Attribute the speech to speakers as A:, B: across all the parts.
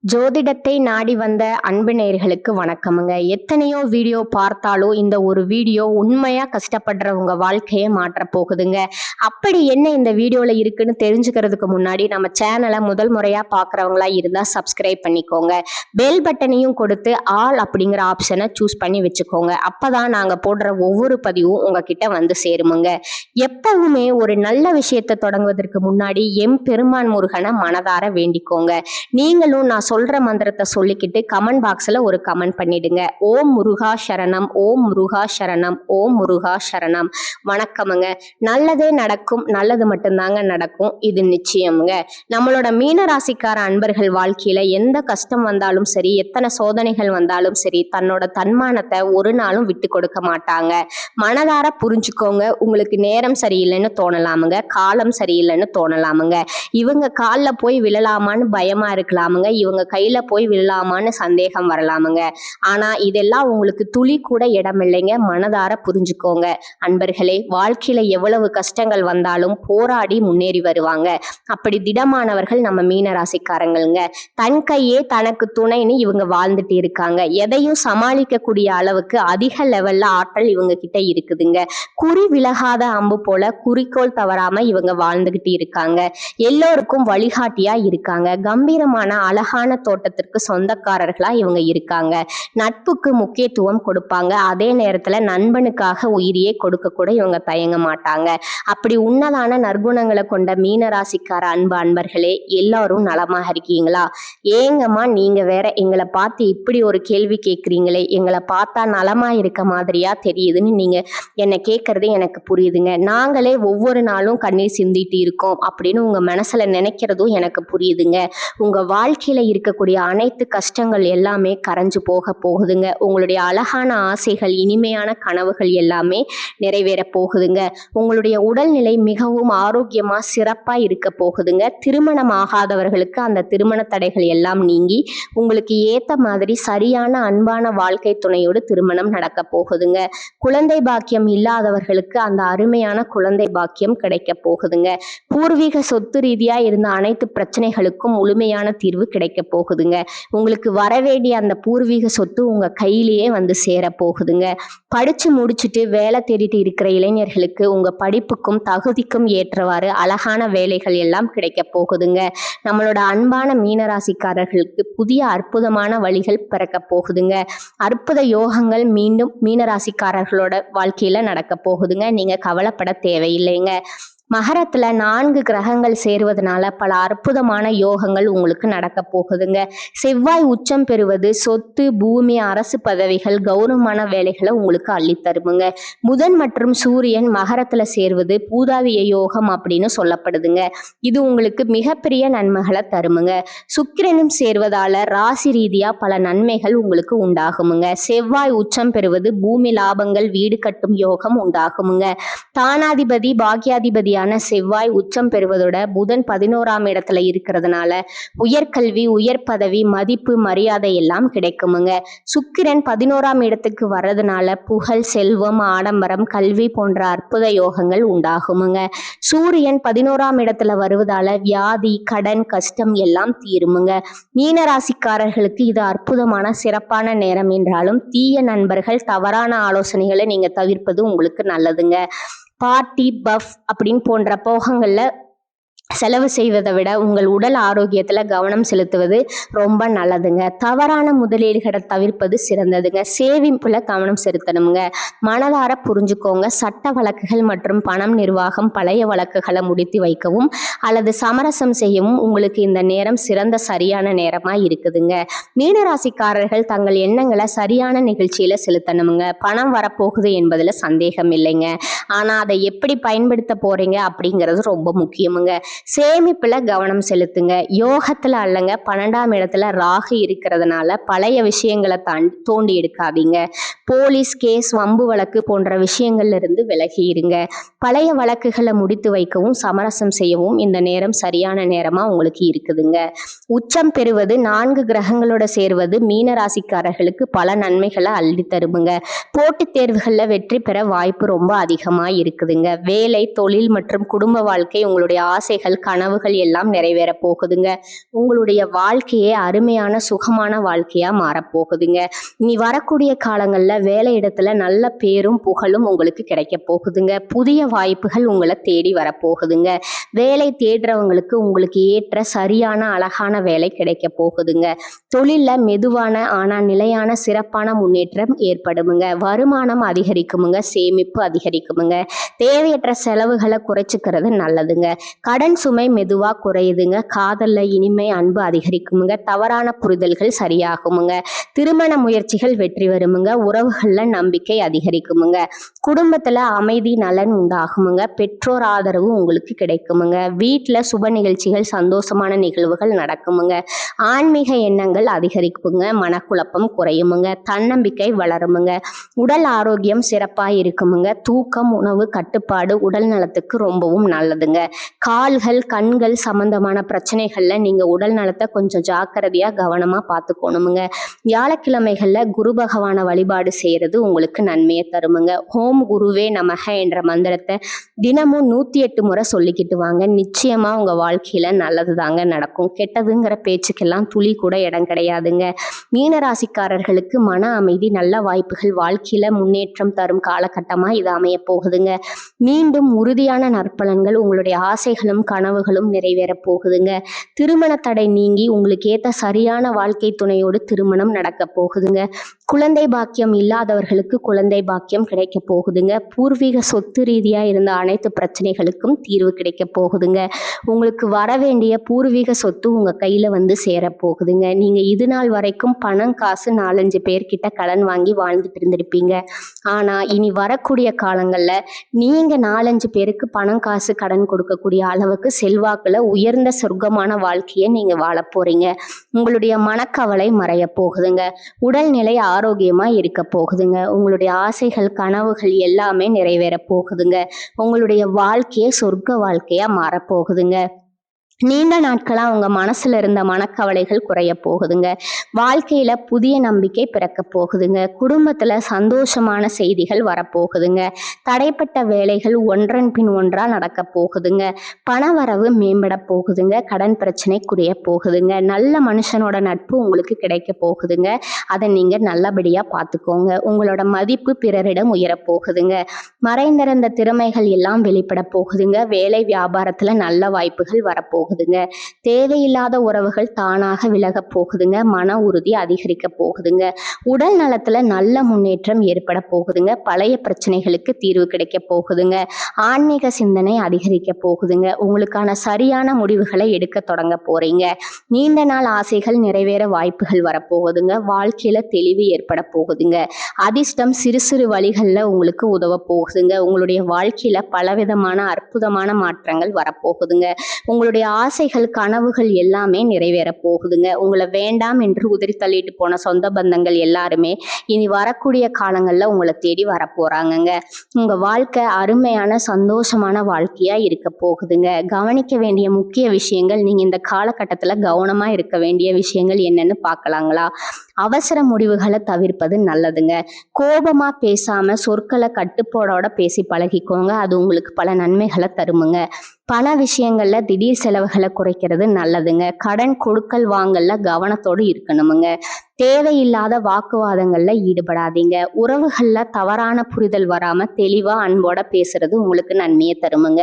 A: ஜோதிடத்தை நாடி வந்த அன்பு நேயர்களுக்கு வணக்கமுங்க. எத்தனையோ வீடியோ பார்த்தாலும் இந்த ஒரு வீடியோ உண்மையா கஷ்டப்படுறவங்க வாழ்க்கையை மாற்ற போகுதுங்க. அப்படி என்ன இந்த வீடியோல இருக்குன்னு தெரிஞ்சுக்கிறதுக்கு முன்னாடி நம்ம சேனலை முதல் முறையா பார்க்குறவங்களா இருந்தா சப்ஸ்கிரைப் பண்ணிக்கோங்க. பெல் பட்டனையும் கொடுத்து ஆல் அப்படிங்கிற ஆப்ஷனை சூஸ் பண்ணி வச்சுக்கோங்க. அப்பதான் நாங்க போடுற ஒவ்வொரு பதிவும் உங்ககிட்ட வந்து சேருமுங்க. எப்பவுமே ஒரு நல்ல விஷயத்தை தொடங்குவதற்கு முன்னாடி பெருமான் முருகனை மனதார வேண்டிக்கோங்க. நீங்களும் நான் சொல்ற மந்திரத்தை சொல்லிக்கிட்டு கமெண்ட் பாக்ஸ்ல ஒரு கமெண்ட் பண்ணிடுங்க. ஓம் முருகா சரணம், ஓம் முருகா சரணம், ஓம் முருகா சரணம். வணக்கமுங்க. நல்லதே நடக்கும், நல்லது மட்டும்தாங்க நடக்கும், இது நிச்சயமுங்க. நம்மளோட மீனராசிக்கார அன்பர்கள் வாழ்க்கையில எந்த கஷ்டம் வந்தாலும் சரி, எத்தனை சோதனைகள் வந்தாலும் சரி, தன்னோட தன்மானத்தை ஒரு நாளும் விட்டு கொடுக்க மாட்டாங்க. மனதார புரிஞ்சுக்கோங்க. உங்களுக்கு நேரம் சரியில்லைன்னு தோணலாமுங்க, காலம் சரியில்லைன்னு தோணலாமுங்க, இவங்க காலில் போய் விழலாமான்னு பயமா இருக்கலாமுங்க, இவங்க கையில போய் விழலாமான்னு சந்தேகம் வரலாமுங்க. ஆனா இதெல்லாம் உங்களுக்கு துளி கூட இடம் இல்லைங்க. மனதார புரிஞ்சுக்கோங்க. அன்பர்களே, வாழ்க்கையில எவ்வளவு கஷ்டங்கள் வந்தாலும் போராடி முன்னேறி வருவாங்க. அப்படி திடமானவர்கள் நம்ம மீனராசிக்காரங்களுங்க. தன் கையே தனக்கு துணைன்னு இவங்க வாழ்ந்துட்டு இருக்காங்க. எதையும் சமாளிக்கக்கூடிய அளவுக்கு அதிக லெவல்ல ஆற்றல் இவங்க கிட்ட இருக்குதுங்க. குறி விலகாத அம்பு போல குறிக்கோள் தவறாம இவங்க வாழ்ந்துகிட்டு இருக்காங்க. எல்லோருக்கும் வழிகாட்டியா இருக்காங்க. கம்பீரமான அழகான தோட்டத்திற்கு சொந்தக்காரர்களா இவங்க இருக்காங்க. நட்புக்கு முக்கியத்துவம் கொடுப்பாங்க. அதே நேரத்துல நண்பனுக்காக உயிரியே கொடுக்க கூட இவங்க தயங்க மாட்டாங்க. அப்படி உன்னதான நற்குணங்களை கொண்ட மீனராசிக்கார அன்பர்களே, எல்லாரும் நலமாக இருக்கீங்களா? ஏங்கம்மா நீங்க வேற எங்களை பார்த்து இப்படி ஒரு கேள்வி கேட்குறீங்களே, எங்களை பார்த்தா நலமா இருக்க மாதிரியா தெரியுதுன்னு நீங்க என்னை கேட்கறது எனக்கு புரியுதுங்க. நாங்களே ஒவ்வொரு நாளும் கண்ணீர் சிந்திட்டு இருக்கோம் அப்படின்னு உங்க மனசுல நினைக்கிறதும் எனக்கு புரியுதுங்க. உங்க வாழ்க்கையில இருக்கக்கூடிய அனைத்து கஷ்டங்கள் எல்லாமே கரைஞ்சு போக போகுதுங்க. உங்களுடைய அழகான ஆசைகள், இனிமையான கனவுகள் எல்லாமே நிறைவேற போகுதுங்க. உங்களுடைய உடல்நிலை மிகவும் ஆரோக்கியமா சிறப்பா இருக்க போகுதுங்க. திருமணம் ஆகாதவர்களுக்கு அந்த திருமண தடைகள் எல்லாம் நீங்கி உங்களுக்கு ஏத்த மாதிரி சரியான அன்பான வாழ்க்கை துணையோடு திருமணம் நடக்க போகுதுங்க. குழந்தை பாக்கியம் இல்லாதவர்களுக்கு அந்த அருமையான குழந்தை பாக்கியம் கிடைக்க போகுதுங்க. பூர்வீக சொத்து ரீதியா இருந்த அனைத்து பிரச்சனைகளுக்கும் முழுமையான தீர்வு கிடைக்க போகுதுங்க. உங்களுக்கு வரவேண்டிய அந்த பூர்வீக சொத்து உங்க கையிலேயே வந்து சேர போகுதுங்க. படிச்சு முடிச்சுட்டு வேலை தேடிட்டு இருக்கிற இளைஞர்களுக்கு உங்க படிப்புக்கும் தகுதிக்கும் ஏற்றவாறு அழகான வேலைகள் எல்லாம் கிடைக்க போகுதுங்க. நம்மளோட அன்பான மீனராசிக்காரர்களுக்கு புதிய அற்புதமான வழிகள் பிறக்க போகுதுங்க. அற்புத யோகங்கள் மீண்டும் மீனராசிக்காரர்களோட வாழ்க்கையில நடக்க போகுதுங்க. நீங்க கவலைப்பட தேவையில்லைங்க. மகரத்துல 4 கிரகங்கள் சேருவதனால பல அற்புதமான யோகங்கள் உங்களுக்கு நடக்க போகுதுங்க. செவ்வாய் உச்சம் பெறுவது சொத்து, பூமி, அரசு பதவிகள், கௌரவமான வேலைகளை உங்களுக்கு அள்ளித்தருமுங்க. புதன் மற்றும் சூரியன் மகரத்துல சேர்வது பூதாதிய யோகம் அப்படின்னு சொல்லப்படுதுங்க. இது உங்களுக்கு மிகப்பெரிய நன்மைகளை தருமுங்க. சுக்கிரனும் சேர்வதால ராசி ரீதியா பல நன்மைகள் உங்களுக்கு உண்டாகுமுங்க. செவ்வாய் உச்சம் பெறுவது பூமி லாபங்கள், வீடு கட்டும் யோகம் உண்டாகுமுங்க. தானாதிபதி பாக்கியாதிபதி செவ்வாய் உச்சம் பெறுவதோட புதன் 11ஆம் இடத்துல இருக்கிறதுனால உயர்கல்வி, உயர் பதவி, மதிப்பு, மரியாதை எல்லாம் கிடைக்குமுங்க. சுக்கிரன் 11ஆம் இடத்துக்கு வர்றதுனால புகழ், செல்வம், ஆடம்பரம், கல்வி போன்ற அற்புத யோகங்கள் உண்டாகுமுங்க. சூரியன் 11ஆம் இடத்துல வருவதால வியாதி, கடன், கஷ்டம் எல்லாம் தீருமுங்க. மீனராசிக்காரர்களுக்கு இது அற்புதமான சிறப்பான நேரம் என்றாலும் தீய நண்பர்கள், தவறான ஆலோசனைகளை நீங்க தவிர்ப்பது உங்களுக்கு நல்லதுங்க. பார்ட்டி, பஃப் அப்படின்னு போன்ற போகங்கள்ல செலவு செய்வதை விட உங்கள் உடல் ஆரோக்கியத்துல கவனம் செலுத்துவது ரொம்ப நல்லதுங்க. தவறான முதலீடுகளை தவிர்ப்பது சிறந்ததுங்க. சேமிப்புல கவனம் செலுத்தணுங்க. மனதார புரிஞ்சுக்கோங்க. சட்ட வழக்குகள் மற்றும் பணம் நிர்வாகம், பழைய வழக்குகளை முடித்து வைக்கவும் அல்லது சமரசம் செய்யவும் உங்களுக்கு இந்த நேரம் சிறந்த சரியான நேரமா இருக்குதுங்க. மீனராசிக்காரர்கள் தங்கள் எண்ணங்களை சரியான நிகழ்ச்சியில செலுத்தணுங்க. பணம் வரப்போகுது என்பதுல சந்தேகம் இல்லைங்க. ஆனா அதை எப்படி பயன்படுத்த போறீங்க அப்படிங்கிறது ரொம்ப முக்கியமுங்க. சேமிப்புல கவனம் செலுத்துங்க. யோகத்துல அல்லங்க, 12ஆம் இடத்துல ராகு இருக்கிறதுனால பழைய விஷயங்களை தோண்டி எடுக்காதீங்க. போலீஸ் கேஸ், வம்பு வழக்கு போன்ற விஷயங்கள்ல இருந்து விலகி இருங்க. பழைய வழக்குகளை முடித்து வைக்கவும் சமரசம் செய்யவும் இந்த நேரம் சரியான நேரமா உங்களுக்கு இருக்குதுங்க. உச்சம் பெறுவது 4 கிரகங்களோட சேர்வது மீனராசிக்காரர்களுக்கு பல நன்மைகளை அள்ளி தருமுங்க. போட்டித் தேர்வுகள்ல வெற்றி பெற வாய்ப்பு ரொம்ப அதிகமா இருக்குதுங்க. வேலை, தொழில் மற்றும் குடும்ப வாழ்க்கை, உங்களுடைய ஆசைகள் ஆசைகள் கனவுகள் எல்லாம் நிறைவேற போகுதுங்க. உங்களுடைய வாழ்க்கையே அருமையான சுகமான வாழ்க்கையா மாறப்போகுதுங்க. இனி வரக்கூடிய காலங்கள்ல வேலை இடத்துல நல்ல பேரும் புகழும் உங்களுக்கு கிடைக்க போகுதுங்க. புதிய வாய்ப்புகள் உங்களை தேடி வரப்போகுதுங்க. வேலை தேடுறவங்களுக்கு உங்களுக்கு ஏற்ற சரியான அழகான வேலை கிடைக்க போகுதுங்க. தொழில்ல மெதுவான ஆனா நிலையான சிறப்பான முன்னேற்றம் ஏற்படுமுங்க. வருமானம் அதிகரிக்குமுங்க. சேமிப்பு அதிகரிக்குமுங்க. தேவையற்ற செலவுகளை குறைச்சிக்கிறது நல்லதுங்க. கடன் சுமை மெதுவா குறையுதுங்க. காதல்ல இனிமை அன்பு அதிகரிக்குமுங்க. தவறான புரிதல்கள் சரியாகுமுங்க. திருமண முயற்சிகள் வெற்றி வருமுங்க. உறவுகள்ல நம்பிக்கை அதிகரிக்குமுங்க. குடும்பத்துல அமைதி நலன் உண்டாகுமுங்க. பெற்றோர் ஆதரவு உங்களுக்கு கிடைக்குமுங்க. வீட்டுல சுப நிகழ்ச்சிகள் சந்தோஷமான நிகழ்வுகள் நடக்குமுங்க. ஆன்மீக எண்ணங்கள் அதிகரிக்குமுங்க. மனக்குழப்பம் குறையுமுங்க. தன்னம்பிக்கை வளருமுங்க. உடல் ஆரோக்கியம் சிறப்பாக இருக்குமுங்க. தூக்கம் உணவு கட்டுப்பாடு உடல் நலத்துக்கு ரொம்பவும் நல்லதுங்க. கால்கள் கண்கள் சம்பந்தமான பிரச்சனைகள்ல நீங்க உடல் நலத்தை கொஞ்சம் ஜாக்கிரதையா கவனமா பார்த்துக்கணுமுங்க. வியாழக்கிழமைகள்ல குரு பகவான வழிபாடு செய்யறது உங்களுக்கு நன்மையை தருமுங்க. ஓம் குருவே நமக என்ற மந்திரத்தை தினமும் 108 முறை சொல்லிக்கிட்டு வாங்க. நிச்சயமா உங்க வாழ்க்கையில நல்லது தாங்க நடக்கும். கெட்டதுங்கிற பேச்சுக்கெல்லாம் துளி கூட இடம் கிடையாதுங்க. மீனராசிக்காரர்களுக்கு மன அமைதி நல்ல வாய்ப்புகள் வாழ்க்கையில முன்னேற்றம் தரும் காலகட்டமா இது அமைய போகுதுங்க. மீண்டும் உறுதியான நற்பலன்கள் உங்களுடைய ஆசைகளும் கனவுகளும் நிறைவேற போகுதுங்க. திருமண தடை நீங்கி உங்களுக்கு ஏற்ற சரியான வாழ்க்கை துணையோடு திருமணம் நடக்க போகுதுங்க. குழந்தை பாக்கியம் இல்லாதவர்களுக்கு குழந்தை பாக்கியம் கிடைக்க போகுதுங்க. பூர்வீக சொத்து ரீதியா இருந்த அனைத்து பிரச்சனைகளுக்கும் தீர்வு கிடைக்க போகுதுங்க. உங்களுக்கு வர வேண்டிய பூர்வீக சொத்து உங்க கையில வந்து சேர போகுதுங்க. நீங்க இது நாள் வரைக்கும் பணம் காசு 4-5 பேர்கிட்ட கடன் வாங்கி வாழ்ந்துட்டு இருந்திருப்பீங்க. ஆனா இனி வரக்கூடிய காலங்கள்ல நீங்க 4-5 பேருக்கு பணம் காசு கடன் கொடுக்கக்கூடிய அளவுக்கு செல்வாக்குல உயர்ந்த சொர்க்கமான வாழ்க்கையை நீங்க வாழ போறீங்க. உங்களுடைய மனக்கவலை மறைய போகுதுங்க. உடல்நிலை ஆரோக்கியமா இருக்க போகுதுங்க. உங்களுடைய ஆசைகள் கனவுகள் எல்லாமே நிறைவேற போகுதுங்க. உங்களுடைய வாழ்க்கையே சொர்க்க வாழ்க்கையா மாறப்போகுதுங்க. நீண்ட நாட்களா உங்க மனசுல இருந்த மனக்கவலைகள் குறைய போகுதுங்க. வாழ்க்கையில புதிய நம்பிக்கை பிறக்க போகுதுங்க. குடும்பத்துல சந்தோஷமான செய்திகள் வரப்போகுதுங்க. தடைப்பட்ட வேலைகள் ஒன்றன் பின் ஒன்றா நடக்க போகுதுங்க. பணவரவு மேம்பட போகுதுங்க. கடன் பிரச்சனை குறைய போகுதுங்க. நல்ல மனுஷனோட நட்பு உங்களுக்கு கிடைக்க போகுதுங்க. அதை நீங்க நல்லபடியா பார்த்துக்கோங்க. உங்களோட மதிப்பு பிறரிடம் உயர போகுதுங்க. மறைந்திருந்த திறமைகள் எல்லாம் வெளிப்பட போகுதுங்க. வேலை வியாபாரத்துல நல்ல வாய்ப்புகள் வரப்போகுதுங்க. தேவையில்லாத உறவுகள் தானாக விலக போகுதுங்க. மன உறுதி அதிகரிக்க போகுதுங்க. உடல் நலத்துல நல்ல முன்னேற்றம் ஏற்பட போகுதுங்க. பழைய பிரச்சனைகளுக்கு தீர்வு கிடைக்க போகுதுங்க. ஆன்மீக சிந்தனை அதிகரிக்க போகுதுங்க. உங்களுக்கான சரியான முடிவுகளை எடுக்க தொடங்க போறீங்க. நீண்ட நாள் ஆசைகள் நிறைவேற வாய்ப்புகள் வரப்போகுதுங்க. வாழ்க்கையில தெளிவு ஏற்பட போகுதுங்க. அதிர்ஷ்டம் சிறு சிறு வழிகளில் உங்களுக்கு உதவ போகுதுங்க. உங்களுடைய வாழ்க்கையில பலவிதமான அற்புதமான மாற்றங்கள் வரப்போகுதுங்க. உங்களுடைய ஆசைகள் கனவுகள் எல்லாமே நிறைவேற போகுதுங்க. உங்களை வேண்டாம் என்று உதறி தள்ளிட்டு போன சொந்த பந்தங்கள் எல்லாருமே இனி வரக்கூடிய காலங்கள்ல உங்களை தேடி வரப்போறாங்கங்க. உங்க வாழ்க்கை அருமையான சந்தோஷமான வாழ்க்கையா இருக்க போகுதுங்க. கவனிக்க வேண்டிய முக்கிய விஷயங்கள், நீங்க இந்த காலகட்டத்துல கவனமா இருக்க வேண்டிய விஷயங்கள் என்னன்னு பார்க்கலாங்களா? அவசர முடிவுகளை தவிர்ப்பது நல்லதுங்க. கோபமா பேசாம சொற்களை கட்டுப்பாடோட பேசி பழகிக்கோங்க. அது உங்களுக்கு பல நன்மைகளை தருமுங்க. பண விஷயங்கள்ல திடீர் செலவுகளை குறைக்கிறது நல்லதுங்க. கடன் கொடுக்கல் வாங்கல்ல கவனத்தோடு இருக்கணுமுங்க. தேவையில்லாத வாக்குவாதங்கள்ல ஈடுபடாதீங்க. உறவுகள்ல தவறான புரிதல் வராம தெளிவா அன்போட பேசுறது உங்களுக்கு நன்மையை தருமுங்க.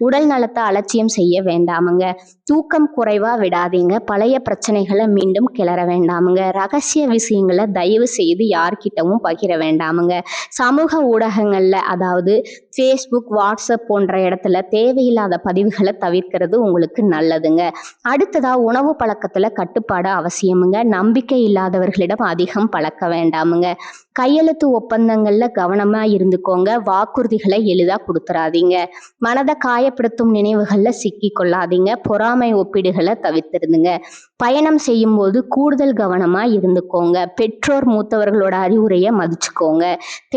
A: உடல் நலத்தை அலட்சியம் செய்ய வேண்டாமுங்க. தூக்கம் குறைவா விடாதீங்க. பழைய பிரச்சனைகளை மீண்டும் கிளற வேண்டாமுங்க. ரகசிய விஷயங்களை தயவு செய்து யார்கிட்டவும் பகிர வேண்டாமுங்க. சமூக ஊடகங்கள்ல அதாவது ஃபேஸ்புக் வாட்ஸ்அப் போன்ற இடத்துல தேவையில்லாத பதிவுகளை தவிர்க்கிறது உங்களுக்கு நல்லதுங்க. அடுத்ததா உணவு பழக்கத்துல கட்டுப்பாடு அவசியமுங்க. நம்பிக்கை இல்லாதவர்களிடம் அதிகம் பழக்க வேண்டாமுங்க. கையெழுத்து ஒப்பந்தங்கள்ல கவனமா இருந்துக்கோங்க. வாக்குறுதிகளை எளிதா கொடுத்துறாதீங்க. மனதை காயப்படுத்தும் நினைவுகள்ல சிக்கி கொள்ளாதீங்க. பொறாமை ஒப்பீடுகளை தவிர்த்திருந்துங்க. பயணம் செய்யும் போது கூடுதல் கவனமா இருந்துக்கோங்க. பெற்றோர் மூத்தவர்களோட அறிவுரையை மதிச்சுக்கோங்க.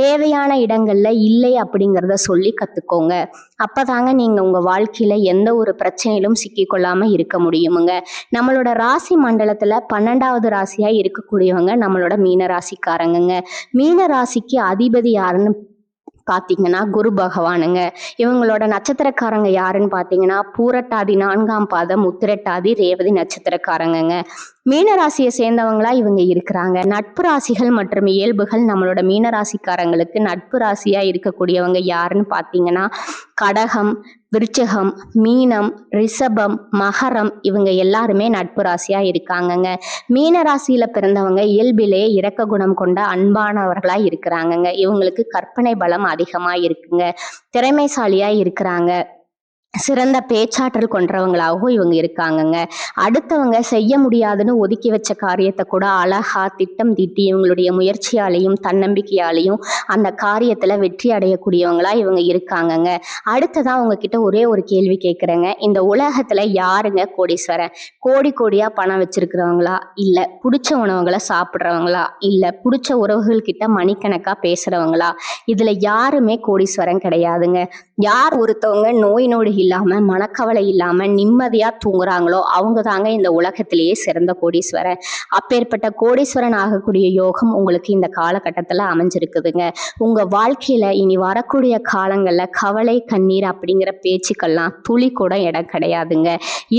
A: தேவையான இடங்கள்ல இல்லை அப்படிங்கிறத சொல்லி கத்துக்கோங்க. அப்பதாங்க நீங்க உங்க வாழ்க்கையில எந்த ஒரு பிரச்சனையிலும் சிக்கி கொள்ளாம இருக்க முடியுமுங்க. நம்மளோட ராசி மண்டலத்துல 12வது ராசியா இருக்கக்கூடியவங்க நம்மளோட மீன ராசிக்காரங்க. மீன ராசிக்கு அதிபதி யாருன்னு பார்த்தீங்கன்னா குரு பகவானுங்க. இவங்களோட நட்சத்திரக்காரங்க யாருன்னு பார்த்தீங்கன்னா பூரட்டாதி 4ஆம் பாதம், உத்திரட்டாதி, ரேவதி நட்சத்திரக்காரங்கங்க. மீனராசியை சேர்ந்தவங்களா இவங்க இருக்கிறாங்க. நட்பு ராசிகள் மற்றும் இயல்புகள் நம்மளோட மீனராசிக்காரங்களுக்கு நட்பு ராசியா இருக்கக்கூடியவங்க யாருன்னு பார்த்தீங்கன்னா கடகம், விருச்சிகம், மீனம், ரிஷபம், மகரம் இவங்க எல்லாருமே நட்பு ராசியா இருக்காங்கங்க. மீன ராசியில பிறந்தவங்க இயல்பிலே இரக்க குணம் கொண்ட அன்பானவர்களா இருக்கிறாங்கங்க. இவங்களுக்கு கற்பனை பலம் அதிகமா இருக்குங்க. திறமைசாலியா இருக்கிறாங்க. சிறந்த பேச்சாற்றல் கொண்டவங்களாகவும் இவங்க இருக்காங்கங்க. அடுத்தவங்க செய்ய முடியாதுன்னு ஒதுக்கி வச்ச காரியத்தை கூட அழகா திட்டம் தீட்டி இவங்களுடைய முயற்சியாலையும் தன்னம்பிக்கையாலையும் அந்த காரியத்துல வெற்றி அடையக்கூடியவங்களா இவங்க இருக்காங்கங்க. அடுத்ததா உங்ககிட்ட ஒரே ஒரு கேள்வி கேட்குறேங்க. இந்த உலகத்துல யாருங்க கோடீஸ்வரன்? கோடி கோடியா பணம் வச்சிருக்கிறவங்களா, இல்ல பிடிச்ச உணவுகளை சாப்பிட்றவங்களா, இல்ல பிடிச்ச உறவுகள் கிட்ட மணிக்கணக்கா பேசுறவங்களா? இதுல யாருமே கோடீஸ்வரன் கிடையாதுங்க. யார் ஒருத்தவங்க நோய் நொடி இல்லாம மனக்கவலை இல்லாம நிம்மதியா தூங்குறாங்களோ அவங்க தாங்க இந்த உலகத்திலேயே சிறந்த கோடீஸ்வரன். அப்பேற்பட்ட கோடீஸ்வரன் ஆகக்கூடிய யோகம் உங்களுக்கு இந்த காலகட்டத்துல அமைஞ்சிருக்குதுங்க. உங்க வாழ்க்கையில இனி வரக்கூடிய காலங்கள்ல கவலை கண்ணீர் அப்படிங்கிற பேச்சுக்கெல்லாம் துளி கூட இடம் கிடையாதுங்க.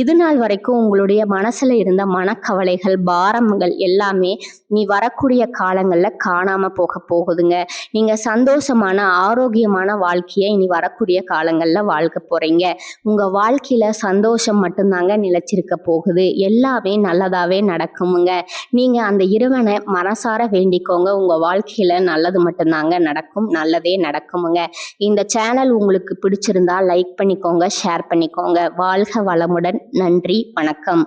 A: இது நாள் வரைக்கும் உங்களுடைய மனசுல இருந்த மனக்கவலைகள் பாரங்கள் எல்லாமே நீ வரக்கூடிய காலங்கள்ல காணாம போகுதுங்க. நீங்க சந்தோஷமான ஆரோக்கியமான வாழ்க்கையை இனி வரக்கூடிய காலங்கள்ல வாழ்க்க போறீங்க. உங்க வாழ்க்கையில சந்தோஷம் மட்டும்தாங்க நிலைச்சிருக்க போகுது. எல்லாமே நல்லதாவே நடக்குமுங்க. நீங்க அந்த இறைவனை மனசார வேண்டிக்கோங்க. உங்க வாழ்க்கையில நல்லது மட்டும்தாங்க நடக்கும். நல்லதே நடக்குமுங்க. இந்த சேனல் உங்களுக்கு பிடிச்சிருந்தா லைக் பண்ணிக்கோங்க, ஷேர் பண்ணிக்கோங்க. வாழ்க வளமுடன். நன்றி, வணக்கம்.